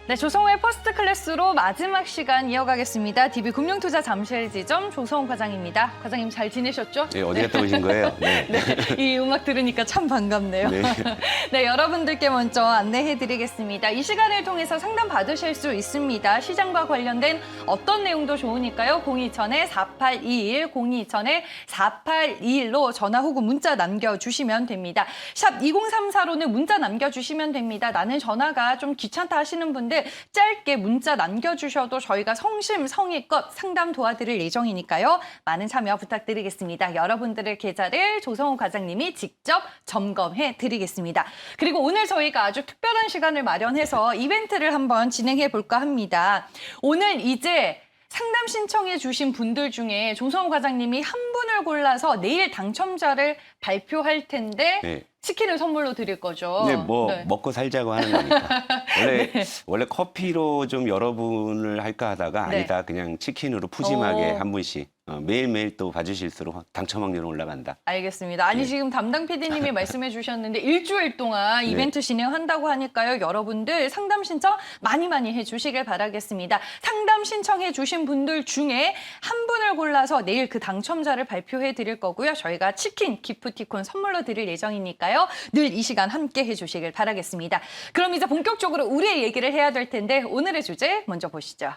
네, 조성호의 퍼스트 클래스로 마지막 시간 이어가겠습니다. DB금융투자 잠실지점 조성호 과장입니다. 과장님 잘 지내셨죠? 네, 어디 갔다 오신 거예요? 네. 네, 이 음악 들으니까 참 반갑네요. 네. 네, 여러분들께 먼저 안내해드리겠습니다. 이 시간을 통해서 상담 받으실 수 있습니다. 시장과 관련된 어떤 내용도 좋으니까요. 02-4821, 02-4821로 전화 혹은 문자 남겨주시면 됩니다. 샵 2034로는 문자 남겨주시면 됩니다. 나는 전화가 좀 귀찮다 하시는 분들 짧게 문자 남겨주셔도 저희가 성심성의껏 상담 도와드릴 예정이니까요. 많은 참여 부탁드리겠습니다. 여러분들의 계좌를 조성호 과장님이 직접 점검해 드리겠습니다. 그리고 오늘 저희가 아주 특별한 시간을 마련해서 이벤트를 한번 진행해 볼까 합니다. 오늘 이제 상담 신청해 주신 분들 중에 조성호 과장님이 한 분을 골라서 내일 당첨자를 발표할 텐데 네. 치킨을 선물로 드릴 거죠. 네, 뭐 네. 먹고 살자고 하는 거니까. 원래 커피로 좀 여러분을 할까 하다가 네. 아니다. 그냥 치킨으로 푸짐하게 오. 한 분씩 매일매일 또 봐주실수록 당첨 확률은 올라간다. 알겠습니다. 아니 네. 지금 담당 PD님이 말씀해 주셨는데 일주일 동안 네. 이벤트 진행한다고 하니까요. 여러분들 상담 신청 많이 해주시길 바라겠습니다. 상담 신청해 주신 분들 중에 한 분을 골라서 내일 그 당첨자를 발표해 드릴 거고요. 저희가 치킨, 기프티콘 선물로 드릴 예정이니까요. 늘 이 시간 함께 해주시길 바라겠습니다. 그럼 이제 본격적으로 우리의 얘기를 해야 될 텐데 오늘의 주제 먼저 보시죠.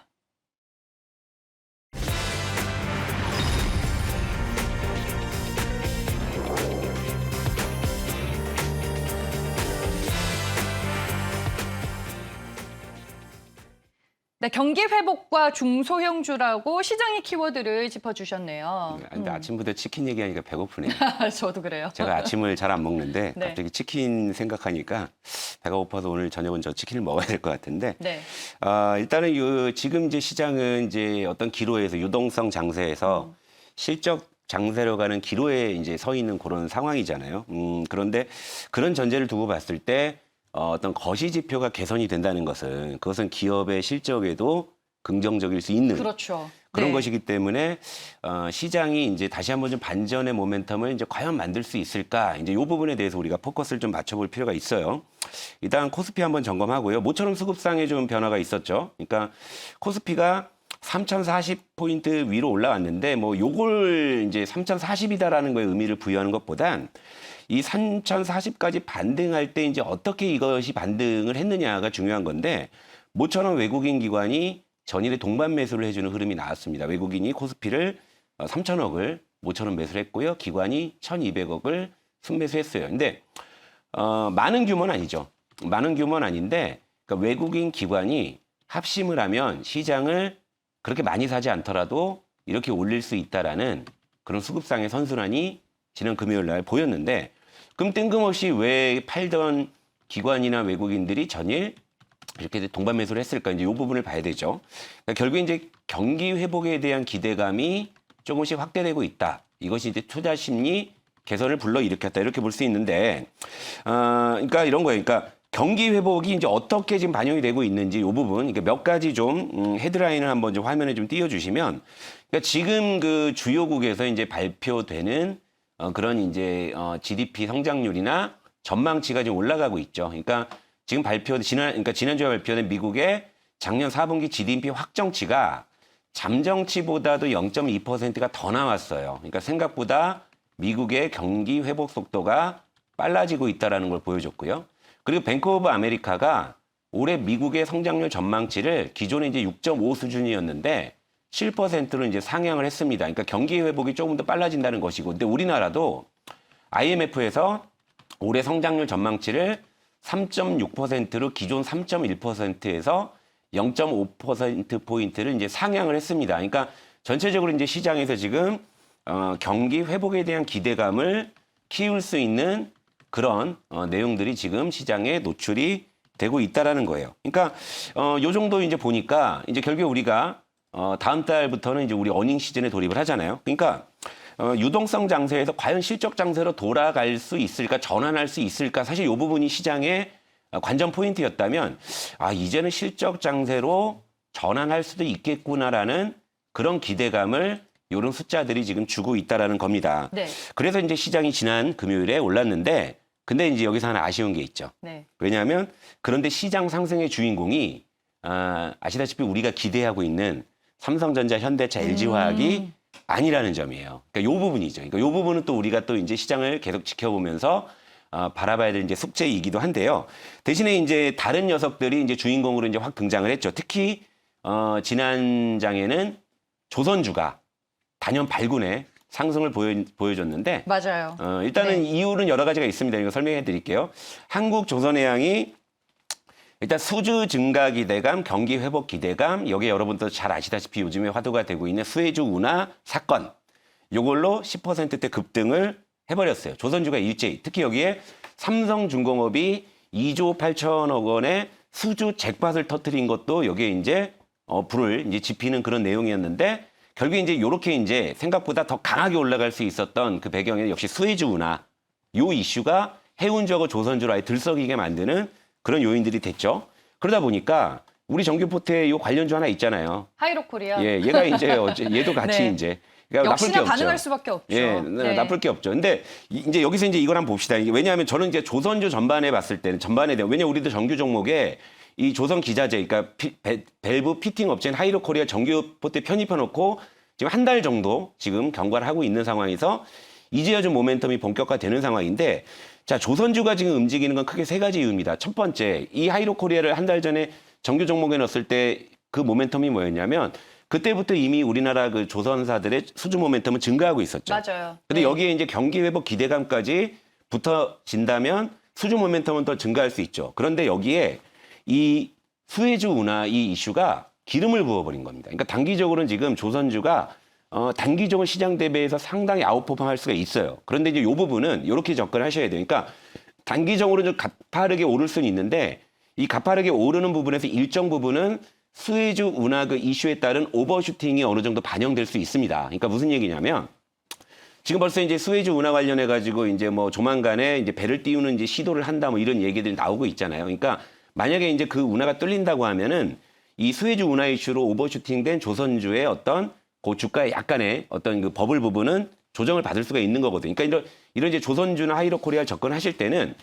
네, 경기 회복과 중소형주라고 시장의 키워드를 짚어주셨네요. 근데 아침부터 치킨 얘기하니까 배고프네요. 저도 그래요. 제가 아침을 잘 안 먹는데 네. 갑자기 치킨 생각하니까 배가 고파서 오늘 저녁은 저 치킨을 먹어야 될 것 같은데 네. 일단은 지금 이제 시장은 이제 어떤 기로에서 유동성 장세에서 실적 장세로 가는 기로에 이제 서 있는 그런 상황이잖아요. 그런데 그런 전제를 두고 봤을 때 어떤 거시 지표가 개선이 된다는 것은 그것은 기업의 실적에도 긍정적일 수 있는 그렇죠. 그런 네. 것이기 때문에 시장이 이제 다시 한번 좀 반전의 모멘텀을 이제 과연 만들 수 있을까? 이제 이 부분에 대해서 우리가 포커스를 좀 맞춰볼 필요가 있어요. 일단 코스피 한번 점검하고요. 모처럼 수급상에 좀 변화가 있었죠. 그러니까 코스피가 3,040포인트 위로 올라왔는데 뭐 요걸 이제 3,040이다라는 거에 의미를 부여하는 것보단 이 3,040까지 반등할 때 이제 어떻게 이것이 반등을 했느냐가 중요한 건데 모처럼 외국인 기관이 전일에 동반 매수를 해주는 흐름이 나왔습니다. 외국인이 코스피를 3,000억을 모처럼 매수를 했고요. 기관이 1,200억을 순매수했어요. 근데 많은 규모는 아니죠. 많은 규모는 아닌데 그러니까 외국인 기관이 합심을 하면 시장을 그렇게 많이 사지 않더라도 이렇게 올릴 수 있다라는 그런 수급상의 선순환이 지난 금요일 날 보였는데 그럼 뜬금없이 왜 팔던 기관이나 외국인들이 전일 이렇게 동반 매수를 했을까? 이제 이 부분을 봐야 되죠. 그러니까 결국 이제 경기 회복에 대한 기대감이 조금씩 확대되고 있다. 이것이 이제 투자 심리 개선을 불러일으켰다. 이렇게 볼 수 있는데, 그러니까 이런 거예요. 그러니까 경기 회복이 이제 어떻게 지금 반영이 되고 있는지 이 부분, 그러니까 몇 가지 좀 헤드라인을 한번 좀 화면에 좀 띄워주시면, 그러니까 지금 그 주요국에서 이제 발표되는 그런 이제 GDP 성장률이나 전망치가 지금 올라가고 있죠. 그러니까 지금 지난주에 발표된 미국의 작년 4분기 GDP 확정치가 잠정치보다도 0.2%가 더 나왔어요. 그러니까 생각보다 미국의 경기 회복 속도가 빨라지고 있다는 걸 보여줬고요. 그리고 뱅크 오브 아메리카가 올해 미국의 성장률 전망치를 기존에 이제 6.5 수준이었는데 7%로 이제 상향을 했습니다. 그러니까 경기 회복이 조금 더 빨라진다는 것이고, 근데 우리나라도 IMF에서 올해 성장률 전망치를 3.6%로 기존 3.1%에서 0.5%포인트를 이제 상향을 했습니다. 그러니까 전체적으로 이제 시장에서 지금 경기 회복에 대한 기대감을 키울 수 있는 그런 내용들이 지금 시장에 노출이 되고 있다라는 거예요. 그러니까 요 정도 이제 보니까 이제 결국에 우리가 다음 달부터는 이제 우리 어닝 시즌에 돌입을 하잖아요. 그러니까 유동성 장세에서 과연 실적 장세로 돌아갈 수 있을까, 전환할 수 있을까? 사실 이 부분이 시장의 관전 포인트였다면, 이제는 실적 장세로 전환할 수도 있겠구나라는 그런 기대감을 이런 숫자들이 지금 주고 있다라는 겁니다. 네. 그래서 이제 시장이 지난 금요일에 올랐는데, 근데 이제 여기서 하나 아쉬운 게 있죠. 네. 왜냐하면 그런데 시장 상승의 주인공이 아시다시피 우리가 기대하고 있는 삼성전자, 현대차, LG화학이 아니라는 점이에요. 그러니까 요 부분이죠. 그러니까 요 부분은 또 우리가 또 이제 시장을 계속 지켜보면서 바라봐야 될 이제 숙제이기도 한데요. 대신에 이제 다른 녀석들이 이제 주인공으로 이제 확 등장을 했죠. 특히 지난 장에는 조선주가 단연 발군의 상승을 보여줬는데 맞아요. 일단은 네. 이유는 여러 가지가 있습니다. 이거 설명해 드릴게요. 한국조선해양이 일단 수주 증가 기대감, 경기 회복 기대감, 여기에 여러분도 잘 아시다시피 요즘에 화두가 되고 있는 수혜주 운하 사건, 요걸로 10%대 급등을 해버렸어요. 조선주가 일제히. 특히 여기에 삼성중공업이 2조 8천억 원의 수주 잭팟을 터뜨린 것도 여기에 이제 불을 이제 지피는 그런 내용이었는데 결국에 이제 요렇게 이제 생각보다 더 강하게 올라갈 수 있었던 그 배경에는 역시 수혜주 운하 요 이슈가 해운저거 조선주를 아예 들썩이게 만드는 그런 요인들이 됐죠. 그러다 보니까 우리 정규포트에 요 관련주 하나 있잖아요. 하이로코리아. 예, 얘가 이제 얘도 같이 네. 이제 그러니까 나쁠 게 역시나 없죠. 반응할 수밖에 없죠. 예, 네. 나쁠 게 없죠. 근데 이제 여기서 이제 이걸 한번 봅시다. 이게 왜냐하면 저는 이제 조선주 전반에 봤을 때는 전반에 대한 왜냐 우리도 정규 종목에 이 조선 기자재, 그러니까 밸브 피팅 업체인 하이로코리아 정규포트에 편입해 놓고 지금 한 달 정도 지금 경과를 하고 있는 상황에서 이제야 좀 모멘텀이 본격화되는 상황인데 자, 조선주가 지금 움직이는 건 크게 세 가지 이유입니다. 첫 번째, 이 하이로코리아를 한 달 전에 정규 종목에 넣었을 때 그 모멘텀이 뭐였냐면 그때부터 이미 우리나라 그 조선사들의 수주 모멘텀은 증가하고 있었죠. 맞아요. 근데 네. 여기에 이제 경기 회복 기대감까지 붙어진다면 수주 모멘텀은 더 증가할 수 있죠. 그런데 여기에 이 수혜주 운하 이 이슈가 기름을 부어버린 겁니다. 그러니까 단기적으로는 지금 조선주가 단기적으로 시장 대비해서 상당히 아웃퍼폼할 수가 있어요. 그런데 이제 이 부분은 이렇게 접근하셔야 돼요. 그러니까 단기적으로는 좀 가파르게 오를 수는 있는데 이 가파르게 오르는 부분에서 일정 부분은 수혜주 운하 그 이슈에 따른 오버슈팅이 어느 정도 반영될 수 있습니다. 그러니까 무슨 얘기냐면 지금 벌써 이제 수혜주 운하 관련해 가지고 이제 뭐 조만간에 이제 배를 띄우는 이제 시도를 한다 뭐 이런 얘기들이 나오고 있잖아요. 그러니까 만약에 이제 그 운하가 뚫린다고 하면은 이 수혜주 운하 이슈로 오버슈팅된 조선주의 어떤 그 주가의 약간의 어떤 그 버블 부분은 조정을 받을 수가 있는 거거든요. 그러니까 이런 이제 조선주나 하이로코리아 접근하실 때는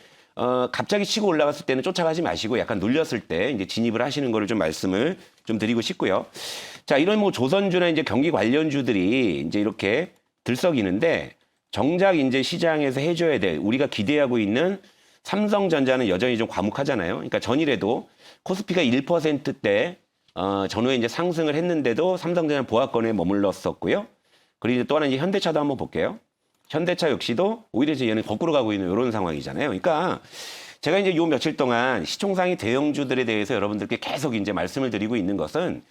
갑자기 치고 올라갔을 때는 쫓아가지 마시고 약간 눌렸을 때 이제 진입을 하시는 거를 좀 말씀을 좀 드리고 싶고요. 자, 이런 뭐 조선주나 이제 경기 관련주들이 이제 이렇게 들썩이는데 정작 이제 시장에서 해줘야 될 우리가 기대하고 있는 삼성전자는 여전히 좀 과묵하잖아요. 그러니까 전일에도 코스피가 1%대 전후에 이제 상승을 했는데도 삼성전자 보합권에 머물렀었고요. 그리고 이제 또 하나 이제 현대차도 한번 볼게요. 현대차 역시도 오히려 이제 얘는 거꾸로 가고 있는 이런 상황이잖아요. 그러니까 제가 이제 요 며칠 동안 시총상위 대형주들에 대해서 여러분들께 계속 이제 말씀을 드리고 있는 것은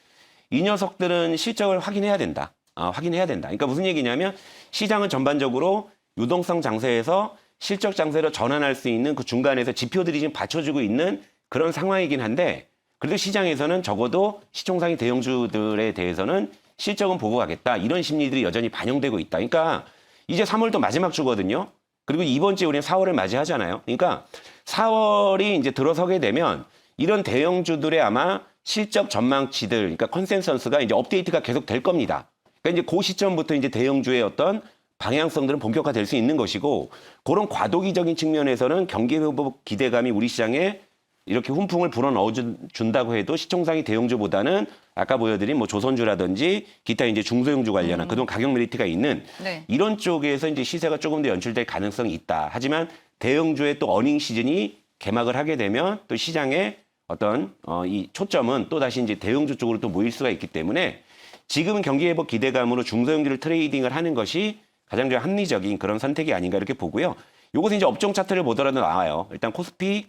이 녀석들은 실적을 확인해야 된다. 확인해야 된다. 그러니까 무슨 얘기냐면 시장은 전반적으로 유동성 장세에서 실적 장세로 전환할 수 있는 그 중간에서 지표들이 지금 받쳐주고 있는 그런 상황이긴 한데 그래도 시장에서는 적어도 시총상위 대형주들에 대해서는 실적은 보고 가겠다. 이런 심리들이 여전히 반영되고 있다. 그러니까 이제 3월도 마지막 주거든요. 그리고 이번 주에 우리는 4월을 맞이하잖아요. 그러니까 4월이 이제 들어서게 되면 이런 대형주들의 아마 실적 전망치들, 그러니까 컨센서스가 이제 업데이트가 계속 될 겁니다. 그러니까 이제 그 시점부터 이제 대형주의 어떤 방향성들은 본격화될 수 있는 것이고 그런 과도기적인 측면에서는 경기 회복 기대감이 우리 시장에 이렇게 훈풍을 불어넣어 준다고 해도 시총상위 대형주보다는 아까 보여드린 뭐 조선주라든지 기타 이제 중소형주 관련한 그동안 가격 메리트가 있는 네. 이런 쪽에서 이제 시세가 조금 더 연출될 가능성이 있다. 하지만 대형주의 또 어닝 시즌이 개막을 하게 되면 또 시장의 어떤 이 초점은 또 다시 이제 대형주 쪽으로 또 모일 수가 있기 때문에 지금은 경기 회복 기대감으로 중소형주를 트레이딩을 하는 것이 가장 좀 합리적인 그런 선택이 아닌가 이렇게 보고요. 요것은 이제 업종 차트를 보더라도 나와요. 일단 코스피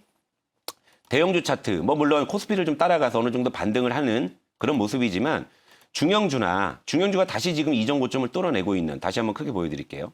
대형주 차트, 뭐 물론 코스피를 좀 따라가서 어느 정도 반등을 하는 그런 모습이지만 중형주가 다시 지금 이전 고점을 뚫어내고 있는 다시 한번 크게 보여드릴게요.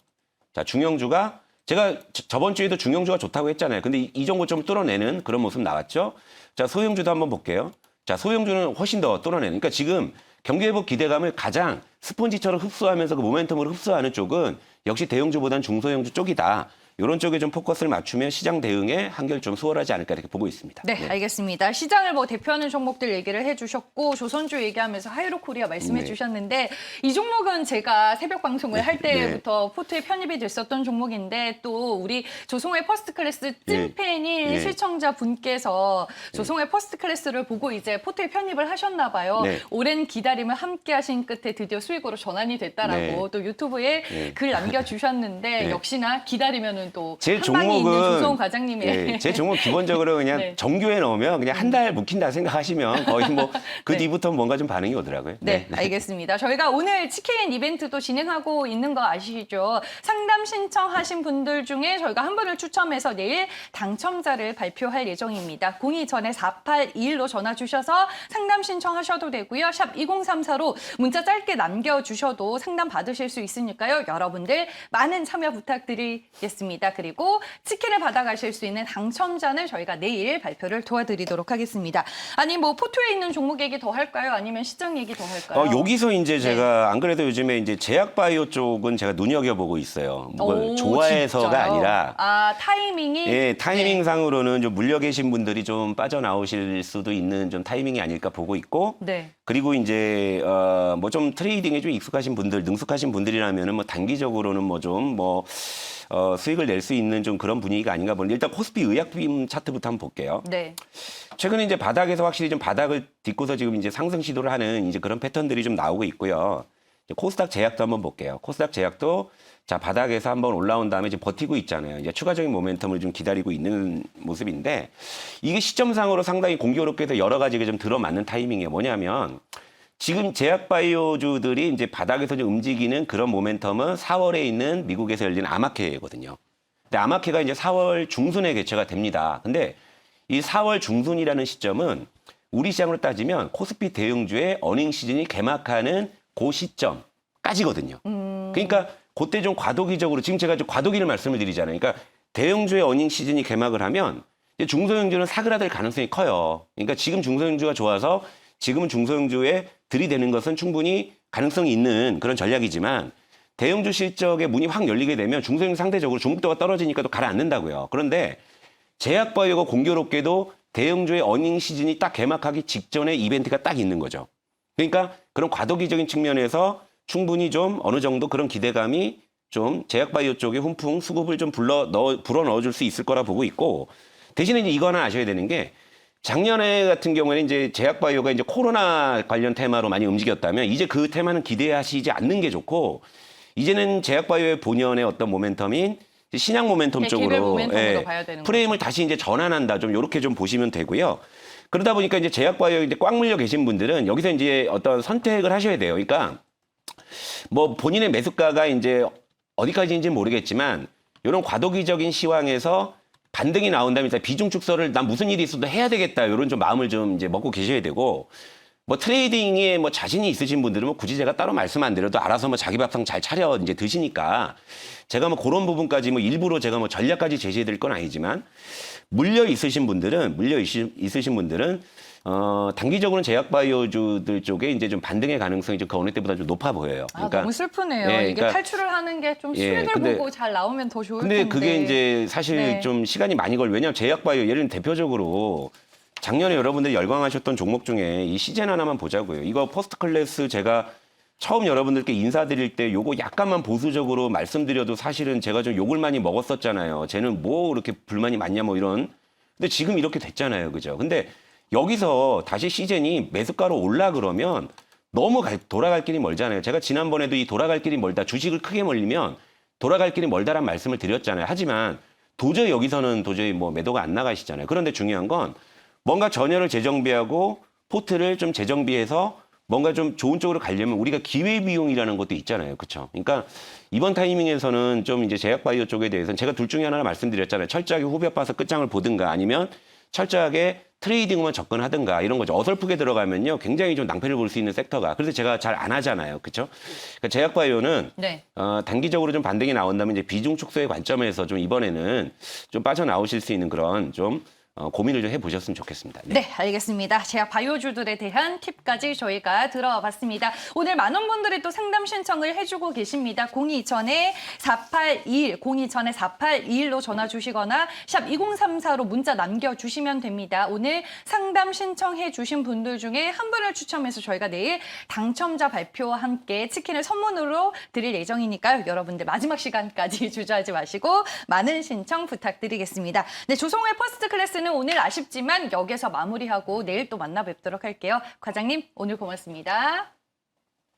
자, 중형주가 제가 저번 주에도 중형주가 좋다고 했잖아요. 근데 이전 고점을 뚫어내는 그런 모습 나왔죠. 자, 소형주도 한번 볼게요. 자, 소형주는 훨씬 더 뚫어내는. 그러니까 지금 경기 회복 기대감을 가장 스펀지처럼 흡수하면서 그 모멘텀을 흡수하는 쪽은 역시 대형주보다는 중소형주 쪽이다. 이런 쪽에 좀 포커스를 맞추면 시장 대응에 한결 좀 수월하지 않을까 이렇게 보고 있습니다. 네, 알겠습니다. 시장을 뭐 대표하는 종목들 얘기를 해주셨고 조선주 얘기하면서 하이로코리아 말씀해 네. 주셨는데 이 종목은 제가 새벽 방송을 할 네. 때부터 포트에 편입이 됐었던 종목인데 또 우리 조성의 퍼스트클래스 찐팬인 네. 시청자 분께서 조성의 퍼스트클래스를 보고 이제 포트에 편입을 하셨나 봐요. 네. 오랜 기다림을 함께 하신 끝에 드디어 수익으로 전환이 됐다라고 네. 또 유튜브에 글 남겨주셨는데 네. 역시나 기다리면은 또 제 한방에 있는 종목은 조성 과장님의 제 종목 기본적으로 그냥 네. 정규에 넣으면 그냥 한 달 묵힌다 생각하시면 거의 뭐 그 네. 뒤부터 뭔가 좀 반응이 오더라고요. 네, 알겠습니다. 저희가 오늘 치킨 이벤트도 진행하고 있는 거 아시죠? 상담 신청하신 분들 중에 저희가 한 분을 추첨해서 내일 당첨자를 발표할 예정입니다. 02-전에-4821로 전화 주셔서 상담 신청하셔도 되고요. 샵 2034로 문자 짧게 남겨주셔도 상담 받으실 수 있으니까요. 여러분들 많은 참여 부탁드리겠습니다. 그리고 치킨을 받아가실 수 있는 당첨자는 저희가 내일 발표를 도와드리도록 하겠습니다. 아니 뭐 포트에 있는 종목 얘기 더 할까요? 아니면 시장 얘기 더 할까요? 여기서 이제 제가 안 그래도 요즘에 이제 제약바이오 쪽은 제가 눈여겨보고 있어요. 뭘 좋아해서가 진짜요? 아니라 타이밍이 예, 타이밍상으로는 좀 물려 계신 분들이 좀 빠져나오실 수도 있는 좀 타이밍이 아닐까 보고 있고 네. 그리고 이제 뭐 좀 트레이딩에 좀 익숙하신 분들, 능숙하신 분들이라면은 뭐 단기적으로는 뭐 좀 수익을 낼 수 있는 좀 그런 분위기가 아닌가 보는데 일단 코스피 의약품 차트부터 한번 볼게요. 네. 최근에 이제 바닥에서 확실히 좀 바닥을 딛고서 지금 이제 상승 시도를 하는 이제 그런 패턴들이 좀 나오고 있고요. 이제 코스닥 제약도 한번 볼게요. 코스닥 제약도 자 바닥에서 한번 올라온 다음에 이제 버티고 있잖아요. 이제 추가적인 모멘텀을 좀 기다리고 있는 모습인데 이게 시점상으로 상당히 공교롭게 해서 여러 가지가 좀 들어맞는 타이밍이에요. 뭐냐면 지금 제약바이오주들이 이제 바닥에서 좀 움직이는 그런 모멘텀은 4월에 있는 미국에서 열린 아마케거든요. 근데 아마케가 이제 4월 중순에 개최가 됩니다. 근데 이 4월 중순이라는 시점은 우리 시장으로 따지면 코스피 대형주의 어닝 시즌이 개막하는 그 시점까지거든요. 그러니까 그때 좀 과도기적으로 지금 제가 좀 과도기를 말씀을 드리잖아요. 그러니까 대형주의 어닝 시즌이 개막을 하면 이제 중소형주는 사그라들 가능성이 커요. 그러니까 지금 중소형주가 좋아서 지금은 중소형주에 들이대는 것은 충분히 가능성이 있는 그런 전략이지만 대형주 실적의 문이 확 열리게 되면 중소형 상대적으로 중국도가 떨어지니까 또 가라앉는다고요. 그런데 제약바이오가 공교롭게도 대형주의 어닝 시즌이 딱 개막하기 직전에 이벤트가 딱 있는 거죠. 그러니까 그런 과도기적인 측면에서 충분히 좀 어느 정도 그런 기대감이 좀 제약바이오 쪽에 훈풍 수급을 좀 불어 넣어줄 수 있을 거라 보고 있고 대신에 이제 이거 하나 아셔야 되는 게 작년에 같은 경우에는 이제 제약바이오가 이제 코로나 관련 테마로 많이 움직였다면 이제 그 테마는 기대하시지 않는 게 좋고 이제는 제약바이오의 본연의 어떤 모멘텀인 신약 모멘텀 네, 쪽으로 개별 모멘텀으로 봐야 되는 프레임을 다시 이제 전환한다 좀 이렇게 좀 보시면 되고요. 그러다 보니까 이제 제약바이오 이제 꽉 물려 계신 분들은 여기서 이제 어떤 선택을 하셔야 돼요. 그러니까 뭐 본인의 매수가가 이제 어디까지인지는 모르겠지만 이런 과도기적인 시황에서 반등이 나온다면 일단 비중 축소를 난 무슨 일이 있어도 해야 되겠다 이런 좀 마음을 좀 이제 먹고 계셔야 되고 뭐 트레이딩에 뭐 자신이 있으신 분들은 뭐 굳이 제가 따로 말씀 안 드려도 알아서 뭐 자기 밥상 잘 차려 이제 드시니까 제가 뭐 그런 부분까지 뭐 일부러 제가 뭐 전략까지 제시해 드릴 건 아니지만 물려 있으신 분들은 단기적으로는 제약바이오주들 쪽에 이제 좀 반등의 가능성이 좀 그 어느 때보다 좀 높아 보여요. 그러니까 너무 슬프네요. 예, 이게 그러니까 탈출을 하는 게 좀 예, 수익을 근데- 보고 잘 나오면 더 좋을 근데 텐데. 그게 이제 사실 네. 좀 시간이 많이 왜냐하면 제약바이오 예를 들면 대표적으로 작년에 여러분들이 열광하셨던 종목 중에 이 시젠 하나만 보자고요. 이거 퍼스트 클래스 제가 처음 여러분들께 인사드릴 때 요거 약간만 보수적으로 말씀드려도 사실은 제가 좀 욕을 많이 먹었었잖아요. 쟤는 뭐 이렇게 불만이 많냐 뭐 이런. 근데 지금 이렇게 됐잖아요. 그죠? 근데 여기서 다시 시젠이 매수가로 올라 그러면 너무 돌아갈 길이 멀잖아요. 제가 지난번에도 이 돌아갈 길이 멀다. 주식을 크게 멀리면 돌아갈 길이 멀다란 말씀을 드렸잖아요. 하지만 도저히 여기서는 도저히 뭐 매도가 안 나가시잖아요. 그런데 중요한 건 뭔가 전열을 재정비하고 포트를 좀 재정비해서 뭔가 좀 좋은 쪽으로 가려면 우리가 기회비용이라는 것도 있잖아요. 그렇죠? 그러니까 이번 타이밍에서는 좀 이제 제약바이오 쪽에 대해서는 제가 둘 중에 하나를 말씀드렸잖아요. 철저하게 후벼 파서 끝장을 보든가 아니면 철저하게 트레이딩만 접근하든가 이런 거죠. 어설프게 들어가면요. 굉장히 좀 낭패를 볼 수 있는 섹터가. 그래서 제가 잘 안 하잖아요. 그렇죠? 그러니까 제약바이오는 네. 단기적으로 좀 반등이 나온다면 이제 비중 축소의 관점에서 좀 이번에는 좀 빠져나오실 수 있는 그런 좀 고민을 좀 해보셨으면 좋겠습니다. 네, 알겠습니다. 제약 바이오주들에 대한 팁까지 저희가 들어와 봤습니다. 오늘 많은 분들이 또 상담 신청을 해주고 계십니다. 027-481, 027-481로 전화 주시거나 샵 2034로 문자 남겨주시면 됩니다. 오늘 상담 신청해 주신 분들 중에 한 분을 추첨해서 저희가 내일 당첨자 발표와 함께 치킨을 선물로 드릴 예정이니까요. 여러분들 마지막 시간까지 주저하지 마시고 많은 신청 부탁드리겠습니다. 네, 조성호의 퍼스트 클래스는 오늘 아쉽지만 여기서 마무리하고 내일 또 만나 뵙도록 할게요. 과장님, 오늘 고맙습니다.